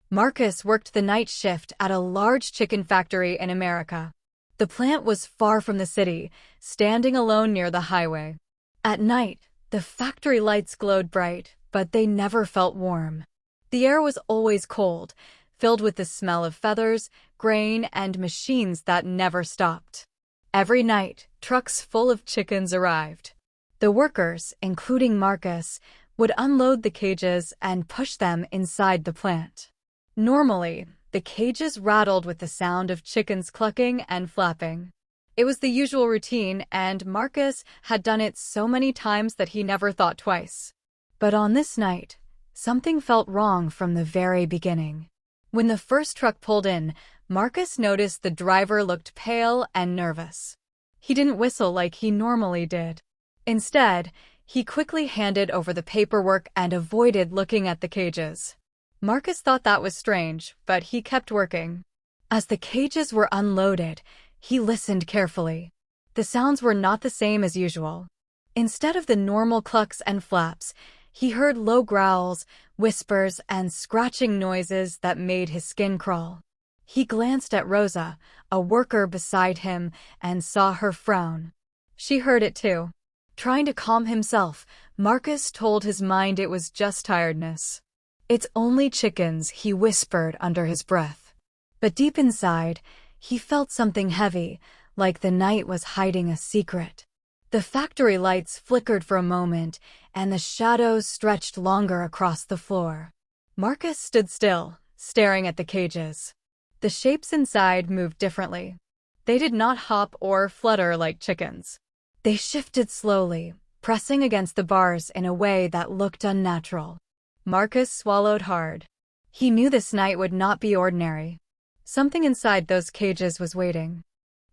Marcus worked the night shift at a large chicken factory in America. The plant was far from the city, standing alone near the highway. At night, the factory lights glowed bright, but they never felt warm. The air was always cold, filled with the smell of feathers, grain, and machines that never stopped. Every night, trucks full of chickens arrived. The workers, including Marcus, would unload the cages and push them inside the plant. Normally, the cages rattled with the sound of chickens clucking and flapping. It was the usual routine, and Marcus had done it so many times that he never thought twice. But on this night, something felt wrong from the very beginning. When the first truck pulled in, Marcus noticed the driver looked pale and nervous. He didn't whistle like he normally did. Instead, he quickly handed over the paperwork and avoided looking at the cages. Marcus thought that was strange, but he kept working. As the cages were unloaded, he listened carefully. The sounds were not the same as usual. Instead of the normal clucks and flaps, he heard low growls, whispers, and scratching noises that made his skin crawl. He glanced at Rosa, a worker beside him, and saw her frown. She heard it too. Trying to calm himself, Marcus told his mind it was just tiredness. "It's only chickens," he whispered under his breath. But deep inside, he felt something heavy, like the night was hiding a secret. The factory lights flickered for a moment, and the shadows stretched longer across the floor. Marcus stood still, staring at the cages. The shapes inside moved differently. They did not hop or flutter like chickens. They shifted slowly, pressing against the bars in a way that looked unnatural. Marcus swallowed hard. He knew this night would not be ordinary. Something inside those cages was waiting.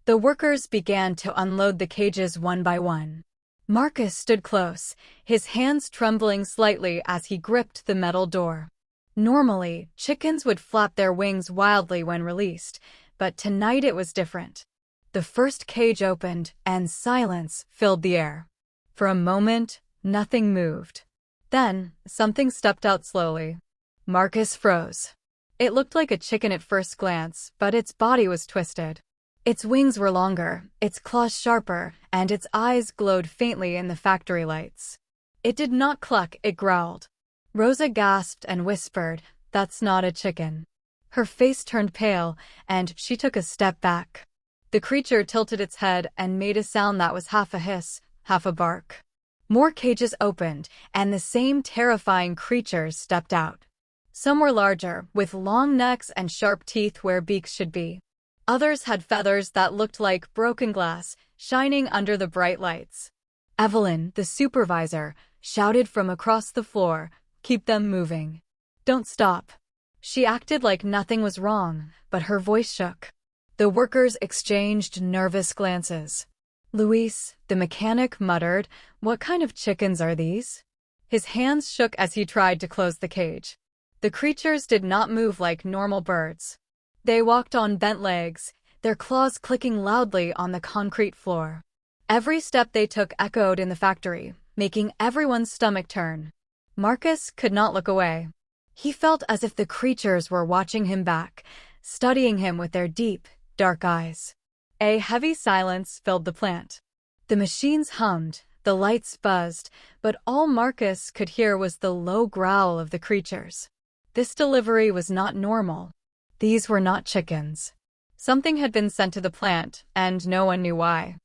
The workers began to unload the cages one by one. Marcus stood close, his hands trembling slightly as he gripped the metal door. Normally, chickens would flap their wings wildly when released, but tonight it was different. The first cage opened, and silence filled the air. For a moment, nothing moved. Then, something stepped out slowly. Marcus froze. It looked like a chicken at first glance, but its body was twisted. Its wings were longer, its claws sharper, and its eyes glowed faintly in the factory lights. It did not cluck, it growled. Rosa gasped and whispered, "That's not a chicken." Her face turned pale, and she took a step back. The creature tilted its head and made a sound that was half a hiss, half a bark. More cages opened, and the same terrifying creatures stepped out. Some were larger, with long necks and sharp teeth where beaks should be. Others had feathers that looked like broken glass, shining under the bright lights. Evelyn, the supervisor, shouted from across the floor, "Keep them moving. Don't stop." She acted like nothing was wrong, but her voice shook. The workers exchanged nervous glances. Luis, the mechanic, muttered, "What kind of chickens are these?" His hands shook as he tried to close the cage. The creatures did not move like normal birds. They walked on bent legs, their claws clicking loudly on the concrete floor. Every step they took echoed in the factory, making everyone's stomach turn. Marcus could not look away. He felt as if the creatures were watching him back, studying him with their deep, dark eyes. A heavy silence filled the plant. The machines hummed, the lights buzzed, but all Marcus could hear was the low growl of the creatures. This delivery was not normal. These were not chickens. Something had been sent to the plant, and no one knew why.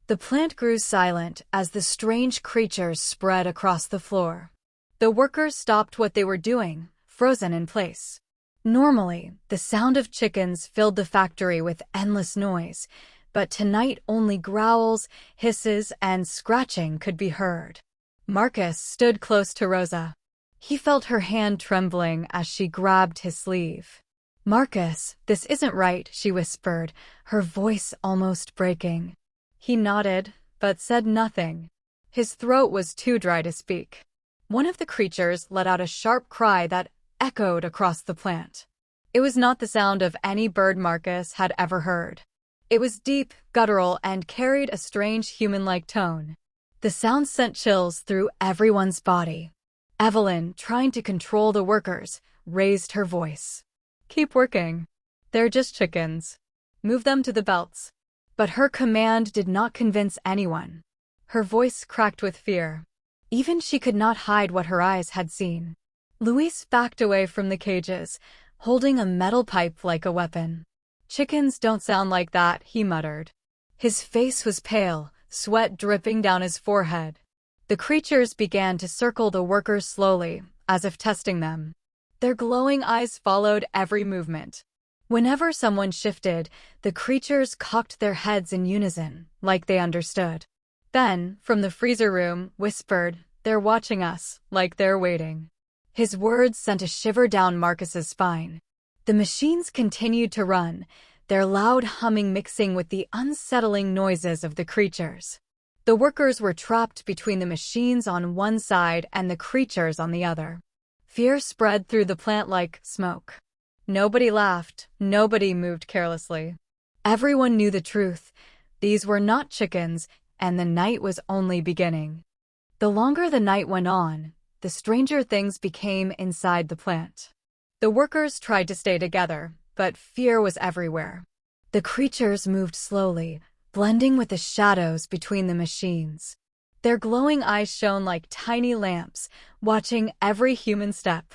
The plant grew silent as the strange creatures spread across the floor. The workers stopped what they were doing, frozen in place. Normally, the sound of chickens filled the factory with endless noise, but tonight only growls, hisses, and scratching could be heard. Marcus stood close to Rosa. He felt her hand trembling as she grabbed his sleeve. "Marcus, this isn't right," she whispered, her voice almost breaking. He nodded, but said nothing. His throat was too dry to speak. One of the creatures let out a sharp cry that echoed across the plant. It was not the sound of any bird Marcus had ever heard. It was deep, guttural, and carried a strange human-like tone. The sound sent chills through everyone's body. Evelyn, trying to control the workers, raised her voice. Keep working. They're just chickens. Move them to the belts. But her command did not convince anyone. Her voice cracked with fear. Even she could not hide what her eyes had seen. Luis backed away from the cages, holding a metal pipe like a weapon. Chickens don't sound like that, he muttered. His face was pale, sweat dripping down his forehead. The creatures began to circle the workers slowly, as if testing them. Their glowing eyes followed every movement. Whenever someone shifted, the creatures cocked their heads in unison, like they understood. Then, from the freezer room, whispered, "They're watching us, like they're waiting." His words sent a shiver down Marcus's spine. The machines continued to run, their loud humming mixing with the unsettling noises of the creatures. The workers were trapped between the machines on one side and the creatures on the other. Fear spread through the plant like smoke. Nobody laughed, nobody moved carelessly. Everyone knew the truth. These were not chickens, and the night was only beginning. The longer the night went on, the stranger things became inside the plant. The workers tried to stay together, but fear was everywhere. The creatures moved slowly, blending with the shadows between the machines. Their glowing eyes shone like tiny lamps, watching every human step.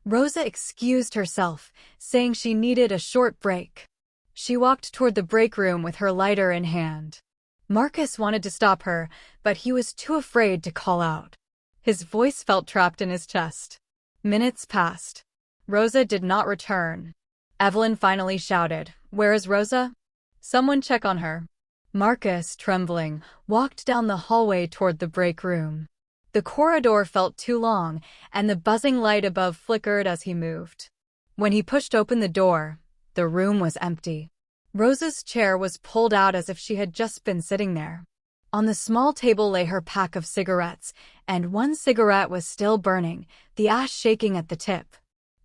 Rosa excused herself, saying she needed a short break. She walked toward the break room with her lighter in hand. Marcus wanted to stop her, but he was too afraid to call out. His voice felt trapped in his chest. Minutes passed. Rosa did not return. Evelyn finally shouted, "Where is Rosa? Someone check on her." Marcus, trembling, walked down the hallway toward the break room. The corridor felt too long, and the buzzing light above flickered as he moved. When he pushed open the door, the room was empty. Rosa's chair was pulled out as if she had just been sitting there. On the small table lay her pack of cigarettes, and one cigarette was still burning, the ash shaking at the tip.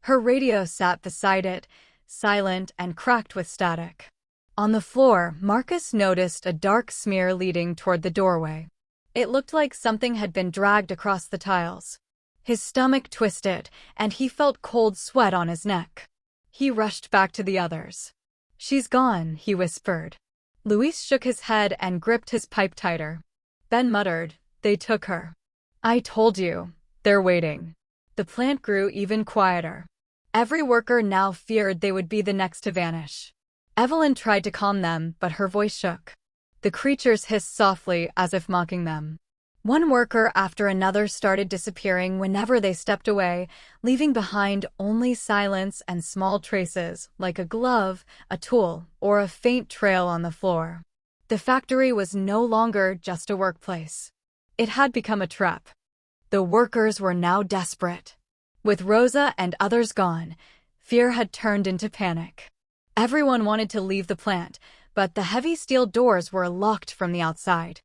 Her radio sat beside it, silent and cracked with static. On the floor, Marcus noticed a dark smear leading toward the doorway. It looked like something had been dragged across the tiles. His stomach twisted, and he felt cold sweat on his neck. He rushed back to the others. "She's gone," he whispered. Luis shook his head and gripped his pipe tighter. Ben muttered, "They took her." "I told you. They're waiting." The plant grew even quieter. Every worker now feared they would be the next to vanish. Evelyn tried to calm them, but her voice shook. The creatures hissed softly, as if mocking them. One worker after another started disappearing whenever they stepped away, leaving behind only silence and small traces, like a glove, a tool, or a faint trail on the floor. The factory was no longer just a workplace. It had become a trap. The workers were now desperate. With Rosa and others gone, fear had turned into panic. Everyone wanted to leave the plant, but the heavy steel doors were locked from the outside.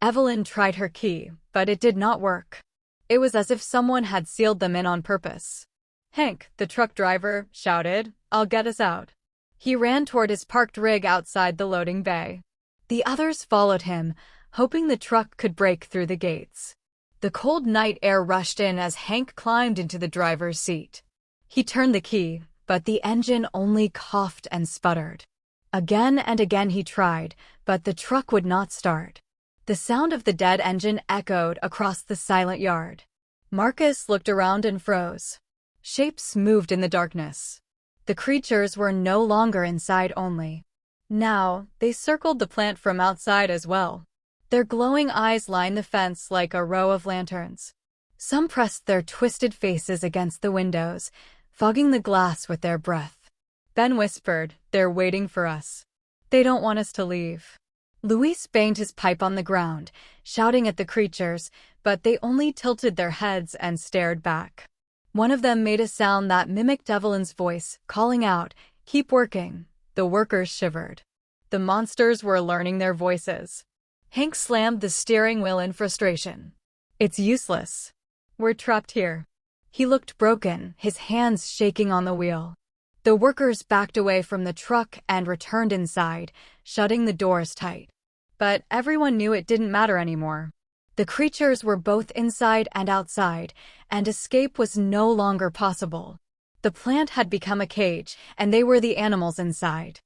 Evelyn tried her key, but it did not work. It was as if someone had sealed them in on purpose. "Hank," the truck driver, shouted, "I'll get us out." He ran toward his parked rig outside the loading bay. The others followed him, hoping the truck could break through the gates. The cold night air rushed in as Hank climbed into the driver's seat. He turned the key, but the engine only coughed and sputtered. Again and again he tried, but the truck would not start. The sound of the dead engine echoed across the silent yard. Marcus looked around and froze. Shapes moved in the darkness. The creatures were no longer inside only. Now, they circled the plant from outside as well. Their glowing eyes lined the fence like a row of lanterns. Some pressed their twisted faces against the windows, fogging the glass with their breath. Ben whispered, "They're waiting for us. They don't want us to leave." Luis banged his pipe on the ground, shouting at the creatures, but they only tilted their heads and stared back. One of them made a sound that mimicked Evelyn's voice, calling out, "Keep working." The workers shivered. The monsters were learning their voices. Hank slammed the steering wheel in frustration. "It's useless. We're trapped here." He looked broken, his hands shaking on the wheel. The workers backed away from the truck and returned inside, shutting the doors tight. But everyone knew it didn't matter anymore. The creatures were both inside and outside, and escape was no longer possible. The plant had become a cage, and they were the animals inside.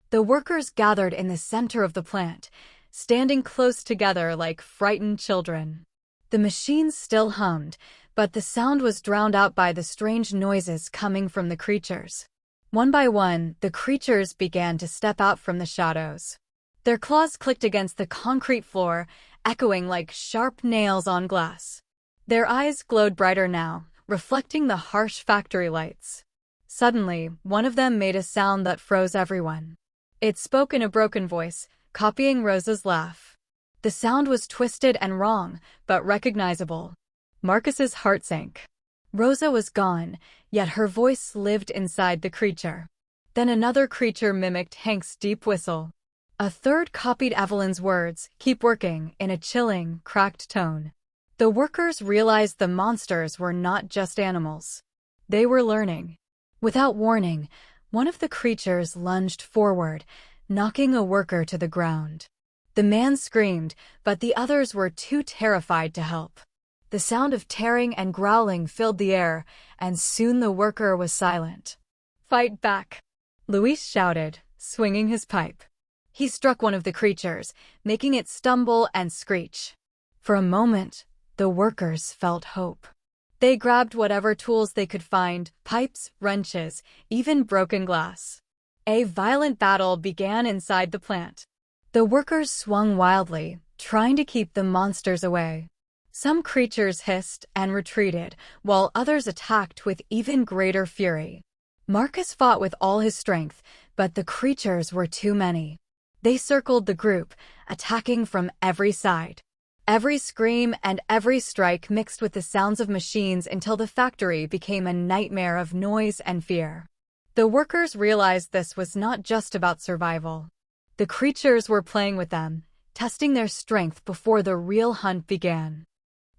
The workers gathered in the center of the plant, standing close together like frightened children. The machines still hummed, but the sound was drowned out by the strange noises coming from the creatures. One by one, the creatures began to step out from the shadows. Their claws clicked against the concrete floor, echoing like sharp nails on glass. Their eyes glowed brighter now, reflecting the harsh factory lights. Suddenly, one of them made a sound that froze everyone. It spoke in a broken voice, copying Rosa's laugh. The sound was twisted and wrong, but recognizable. Marcus's heart sank. Rosa was gone, yet her voice lived inside the creature. Then another creature mimicked Hank's deep whistle. A third copied Evelyn's words, "Keep working," in a chilling, cracked tone. The workers realized the monsters were not just animals. They were learning. Without warning, one of the creatures lunged forward, knocking a worker to the ground. The man screamed, but the others were too terrified to help. The sound of tearing and growling filled the air, and soon the worker was silent. "Fight back!" Luis shouted, swinging his pipe. He struck one of the creatures, making it stumble and screech. For a moment, the workers felt hope. They grabbed whatever tools they could find, pipes, wrenches, even broken glass. A violent battle began inside the plant. The workers swung wildly, trying to keep the monsters away. Some creatures hissed and retreated, while others attacked with even greater fury. Marcus fought with all his strength, but the creatures were too many. They circled the group, attacking from every side. Every scream and every strike mixed with the sounds of machines until the factory became a nightmare of noise and fear. The workers realized this was not just about survival. The creatures were playing with them, testing their strength before the real hunt began.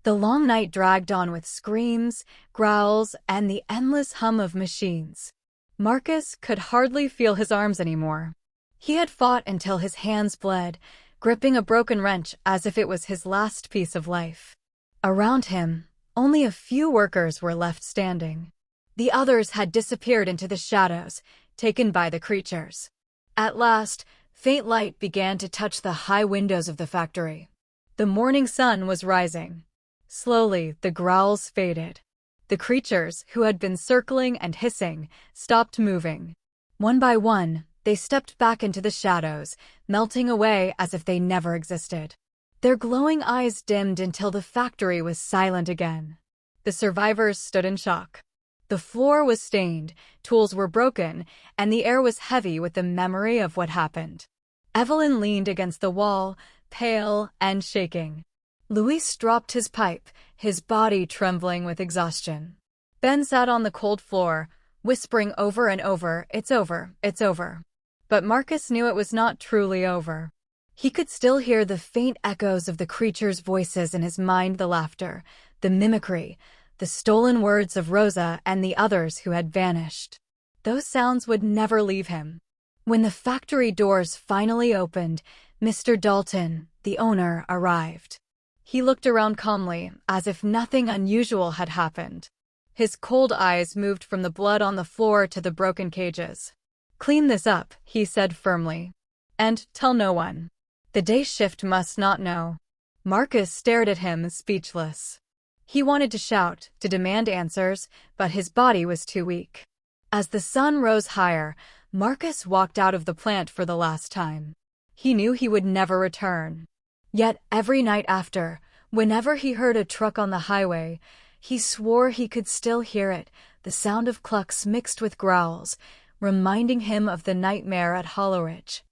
The long night dragged on with screams, growls, and the endless hum of machines. Marcus could hardly feel his arms anymore. He had fought until his hands bled, gripping a broken wrench as if it was his last piece of life. Around him, only a few workers were left standing. The others had disappeared into the shadows, taken by the creatures. At last, faint light began to touch the high windows of the factory. The morning sun was rising. Slowly, the growls faded. The creatures, who had been circling and hissing, stopped moving. One by one, they stepped back into the shadows, melting away as if they never existed. Their glowing eyes dimmed until the factory was silent again. The survivors stood in shock. The floor was stained, tools were broken, and the air was heavy with the memory of what happened. Evelyn leaned against the wall, pale and shaking. Luis dropped his pipe, his body trembling with exhaustion. Ben sat on the cold floor, whispering over and over, "It's over, it's over." But Marcus knew it was not truly over. He could still hear the faint echoes of the creatures' voices in his mind, the laughter, the mimicry, the stolen words of Rosa and the others who had vanished. Those sounds would never leave him. When the factory doors finally opened, Mr. Dalton, the owner, arrived. He looked around calmly, as if nothing unusual had happened. His cold eyes moved from the blood on the floor to the broken cages. "Clean this up," he said firmly. "And tell no one. The day shift must not know." Marcus stared at him, speechless. He wanted to shout, to demand answers, but his body was too weak. As the sun rose higher, Marcus walked out of the plant for the last time. He knew he would never return. Yet every night after, whenever he heard a truck on the highway, he swore he could still hear it, the sound of clucks mixed with growls, reminding him of the nightmare at Hollow-Ridge.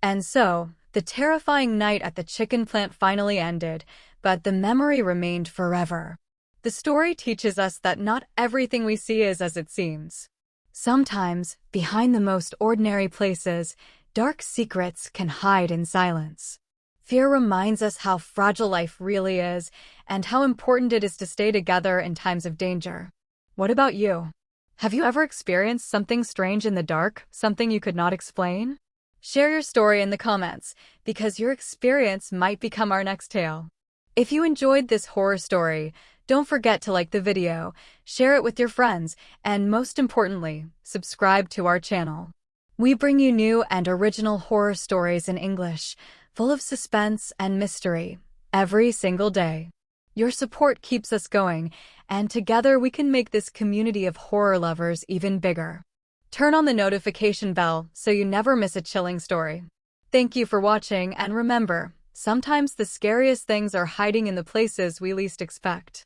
And so, the terrifying night at the chicken plant finally ended, but the memory remained forever. The story teaches us that not everything we see is as it seems. Sometimes, behind the most ordinary places, dark secrets can hide in silence. Fear reminds us how fragile life really is and how important it is to stay together in times of danger. What about you? Have you ever experienced something strange in the dark, something you could not explain? Share your story in the comments, because your experience might become our next tale. If you enjoyed this horror story, Don't forget to like the video, share it with your friends, and most importantly, subscribe to our channel. We bring you new and original horror stories in English, full of suspense and mystery, every single day. Your support keeps us going, and together we can make this community of horror lovers even bigger. Turn on the notification bell so you never miss a chilling story. Thank you for watching, and remember, sometimes the scariest things are hiding in the places we least expect.